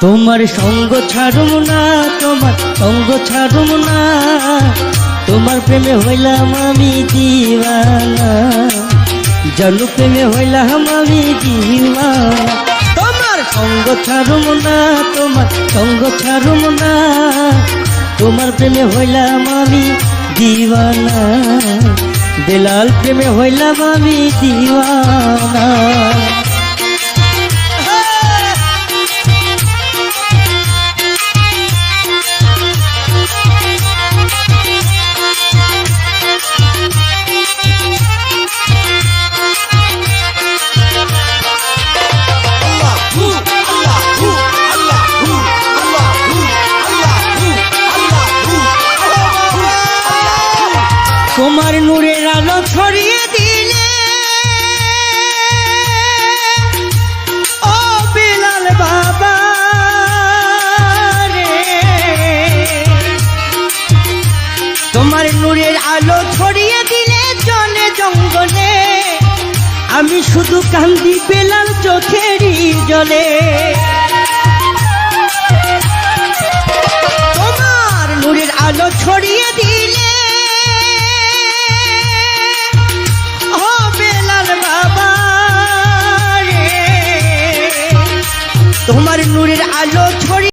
তোমার সঙ্গ ছাড়ুম না, তোমার সঙ্গ ছাড়ুম না, তোমার প্রেমে হইলাম আমি দিওয়ানা, জানু প্রেমে হইলাম আমি দিওয়ানা। তোমার সঙ্গ ছাড়ুম না, তোমার সঙ্গ ছাড়ুম না, তোমার প্রেমে হইলাম আমি দিওয়ানা, বেলাল প্রেমে হইলাম আমি দিওয়ানা। তোমার নূরের আলো ছড়িয়ে দিলে ও বেলাল বাবা রে, তোমার নূরের আলো ছড়িয়ে দিলে জনে জঙ্গলে, আমি শুধু কান্দি বেলাল চোখেরই জলে। তোমার নূরের আলো ছড়িয়ে দিলে তোমার নূরের আলো ছড়িয়ে